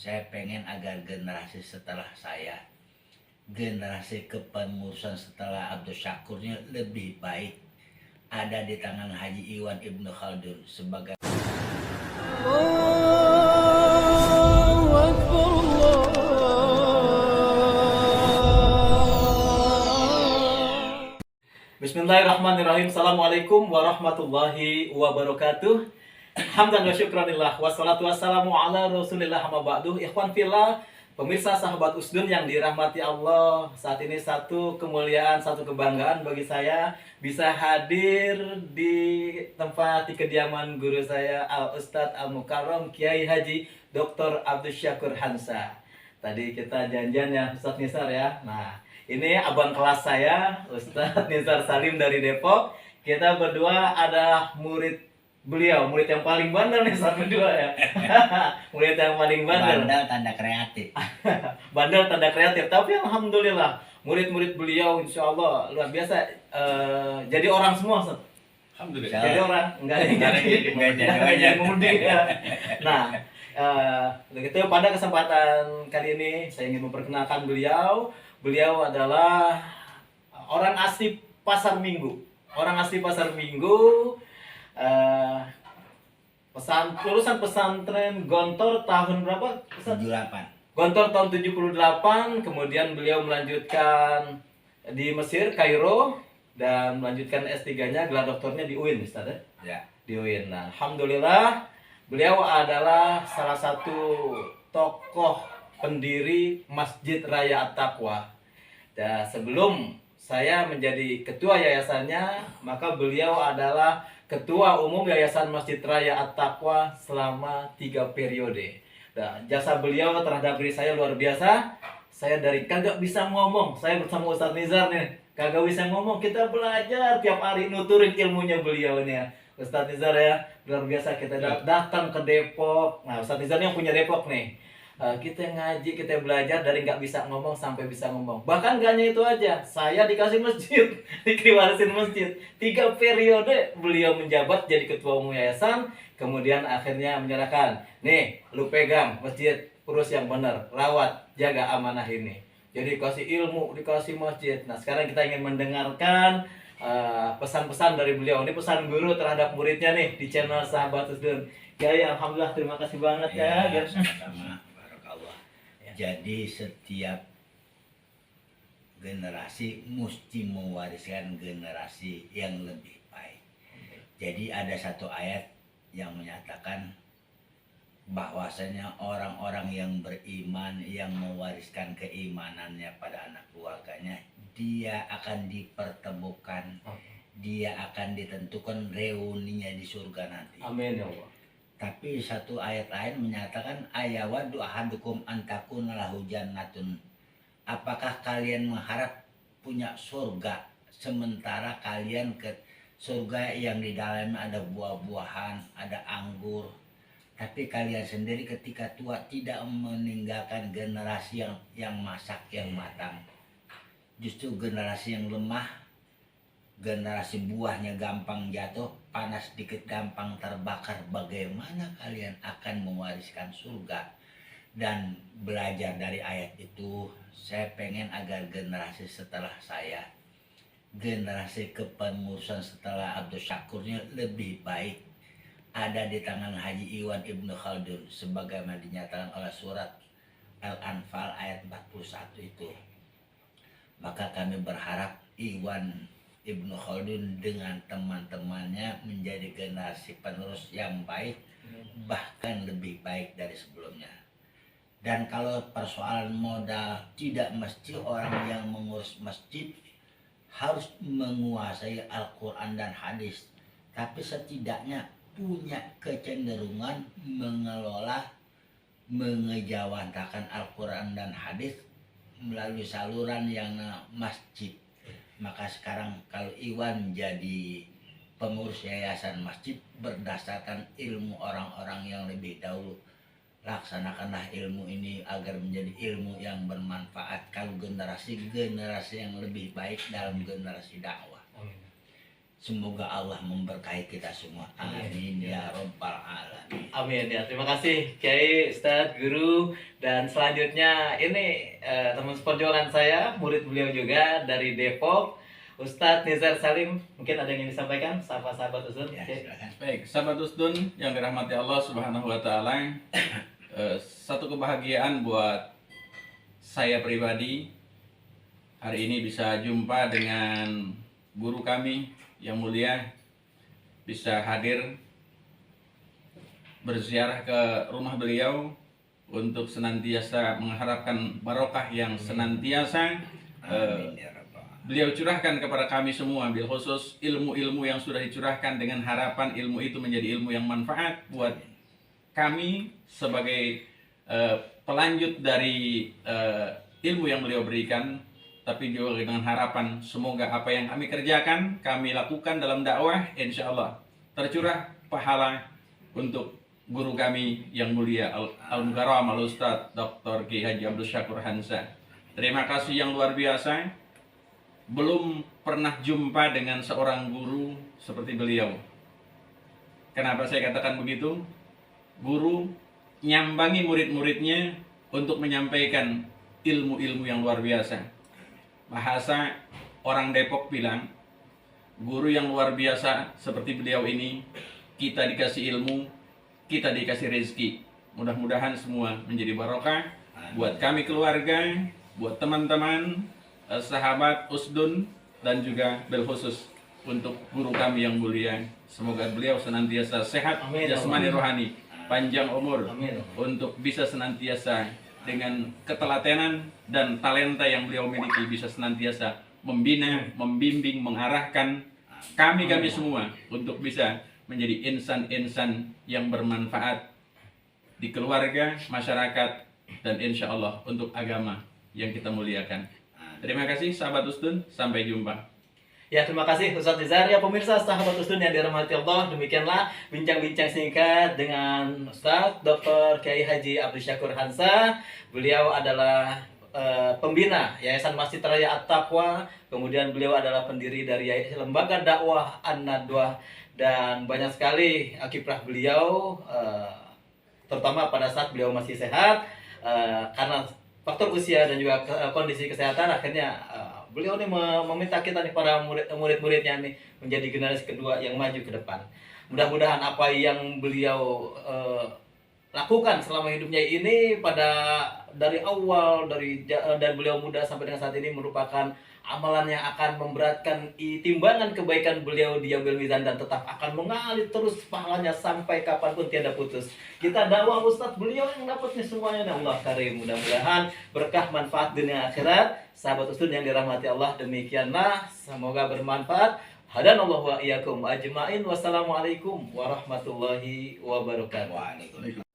Saya pengen agar generasi setelah saya, generasi kepengurusan setelah Abdul Syakurnya lebih baik ada di tangan Haji Iwan Ibnu Khaldun sebagai Bismillahirrahmanirrahim. Assalamualaikum warahmatullahi wabarakatuh. Hamdan wa syukranillah. Wassalatu wassalamu ala rasulillah amma ba'du. Ikhwan fillah, pemirsa sahabat Usdun yang dirahmati Allah, saat ini satu kemuliaan, satu kebanggaan bagi saya bisa hadir di tempat di kediaman guru saya Al Ustadz Al Mukarram Kiai Haji Dr. Abdul Syakur Hansa. Tadi kita janjian ya Ustadz Nisar ya. Nah, ini abang kelas saya, Ustadz Nizar Salim dari Depok. Kita berdua ada murid beliau, murid yang paling bandel nih sama berdua ya. Murid yang paling bandel. bandel tanda kreatif. Bandel tanda kreatif. Tapi alhamdulillah, murid-murid beliau insya Allah luar biasa. Jadi orang semua, Ustaz. Alhamdulillah. Jadi orang, enggak jadi mudik ya. Nah, begitu pada kesempatan kali ini saya ingin memperkenalkan beliau. Beliau adalah orang asli Pasar Minggu. Orang asli Pasar Minggu. Lulusan pesantren Gontor tahun berapa? 78. Gontor tahun 78. Kemudian beliau melanjutkan di Mesir, Kairo, dan melanjutkan S3-nya, gelar doktornya di UIN, Ustaz ya? Ya. Di UIN. Nah, alhamdulillah beliau adalah salah satu tokoh pendiri Masjid Raya At-Taqwa. Dan sebelum saya menjadi ketua yayasannya, maka beliau adalah ketua umum Yayasan Masjid Raya At-Taqwa selama 3 periode. Nah, jasa beliau terhadap diri saya luar biasa. Saya dari kagak bisa ngomong, saya bersama Ustadz Nizar nih, kagak bisa ngomong, kita belajar tiap hari nuturin ilmunya beliau nih ya. Ustadz Nizar ya, luar biasa. Kita datang ke Depok. Nah, Ustadz Nizar yang punya Depok nih. Kita ngaji, kita belajar dari nggak bisa ngomong sampai bisa ngomong. Bahkan gak hanya itu aja, saya dikasih masjid, dikewarisin masjid. 3 periode beliau menjabat jadi ketua umum yayasan, kemudian akhirnya menyerahkan, nih lu pegang masjid, urus yang benar, rawat, jaga amanah ini. Jadi dikasih ilmu, dikasih masjid. Nah, sekarang kita ingin mendengarkan pesan-pesan dari beliau. Ini pesan guru terhadap muridnya nih di channel Sahabat Usdun. Kiai, alhamdulillah, terima kasih banget ya. Sama barakallah. Jadi setiap generasi mesti mewariskan generasi yang lebih baik. Jadi ada satu ayat yang menyatakan bahwasanya orang-orang yang beriman yang mewariskan keimanannya pada anak keluarganya, dia akan dipertemukan, dia akan ditentukan reuninya di surga nanti. Amin ya Allah. Tapi satu ayat lain menyatakan ayawaddu ahadukum antakuna lahu jannatun. Apakah kalian mengharap punya surga sementara kalian ke surga yang di dalamnya ada buah-buahan, ada anggur, tapi kalian sendiri ketika tua tidak meninggalkan generasi yang masak, yang matang. Justru generasi yang lemah, generasi buahnya gampang jatuh, panas dikit gampang terbakar. Bagaimana kalian akan mewariskan surga? Dan belajar dari ayat itu, saya pengen agar generasi setelah saya, generasi kepengurusan setelah Abdul Syakurnya lebih baik ada di tangan Haji Iwan Ibnu Khaldun sebagaimana dinyatakan oleh surat Al-Anfal ayat 41 itu. Maka kami berharap Iwan Ibnu Khaldun dengan teman-temannya menjadi generasi penerus yang baik, bahkan lebih baik dari sebelumnya. Dan kalau persoalan modal, tidak mesti orang yang mengurus masjid harus menguasai Al-Quran dan hadis, tapi setidaknya punya kecenderungan mengelola, mengejawantakan Al-Quran dan hadis melalui saluran yang masjid. Maka sekarang kalau Iwan jadi pengurus yayasan masjid berdasarkan ilmu orang-orang yang lebih dahulu, laksanakanlah ilmu ini agar menjadi ilmu yang bermanfaat kalau generasi yang lebih baik dalam generasi dakwah. Semoga Allah memberkahi kita semua. Amin ya rabbal alamin. Amin ya. Terima kasih Kiai, Ustadz, Guru, dan selanjutnya ini teman seperjuangan saya, murid beliau juga dari Depok, Ustadz Nizar Salim. Mungkin ada yang ingin disampaikan, sahabat-sahabat Ustadz. Ya, Kiai. silakan. Baik, sahabat Usdun yang dirahmati Allah Subhanahu wa taala. Satu kebahagiaan buat saya pribadi hari ini bisa jumpa dengan guru kami yang mulia, bisa hadir berziarah ke rumah beliau untuk senantiasa mengharapkan barokah yang senantiasa Amin ya rabbal alamin. beliau curahkan kepada kami semua, bil khusus ilmu-ilmu yang sudah dicurahkan, dengan harapan ilmu itu menjadi ilmu yang manfaat buat kami sebagai pelanjut dari ilmu yang beliau berikan, tapi juga dengan harapan semoga apa yang kami kerjakan, kami lakukan dalam dakwah, insya Allah tercurah pahala untuk guru kami yang mulia Al-Mukarram Al-Ustadz Dr. Ki Haji Abdul Syakur Hansa. Terima kasih yang luar biasa. Belum pernah jumpa dengan seorang guru seperti beliau. Kenapa saya katakan begitu? Guru nyambangi murid-muridnya untuk menyampaikan ilmu-ilmu yang luar biasa. Bahasa orang Depok bilang, guru yang luar biasa seperti beliau ini, kita dikasih ilmu, kita dikasih rezeki. Mudah-mudahan semua menjadi barokah buat kami keluarga, buat teman-teman, sahabat Usdun, dan juga bil khusus untuk guru kami yang mulia. Semoga beliau senantiasa sehat, Amin. jasmani rohani, panjang umur, Amin. untuk bisa senantiasa dengan ketelatenan dan talenta yang beliau miliki bisa senantiasa membina, membimbing, mengarahkan kami semua untuk bisa menjadi insan-insan yang bermanfaat di keluarga, masyarakat, dan insya Allah untuk agama yang kita muliakan. Terima kasih sahabat Usdun, sampai jumpa. Ya, terima kasih Ustadz Nizar. Ya, pemirsa sahabat Usdun yang dirahmati Allah, demikianlah bincang-bincang singkat dengan Ustadz Dr. Kiai Haji Abdul Syakur Hansa. Beliau adalah pembina Yayasan Masjid Raya At-Taqwa, kemudian beliau adalah pendiri dari Lembaga Dakwah An-Nadwah, dan banyak sekali kiprah beliau, terutama pada saat beliau masih sehat, karena faktor usia dan juga kondisi kesehatan, akhirnya beliau nih meminta kita nih para murid-muridnya nih menjadi generasi kedua yang maju ke depan. Mudah-mudahan apa yang beliau lakukan selama hidupnya ini dari awal dari beliau muda sampai dengan saat ini merupakan amalan yang akan memberatkan timbangan kebaikan beliau di yaumil mizan, dan tetap akan mengalir terus pahalanya sampai kapanpun tiada putus. Kita dakwah Ustadz, beliau yang dapatnya semuanya, dan Allah karim. Mudah-mudahan berkah manfaat dunia akhirat. Sahabat Ustadz yang dirahmati Allah, demikianlah, semoga bermanfaat. Hadanallahu wa iyyakum ajmain. Wassalamualaikum warahmatullahi wabarakatuh. Waalaikumsalam.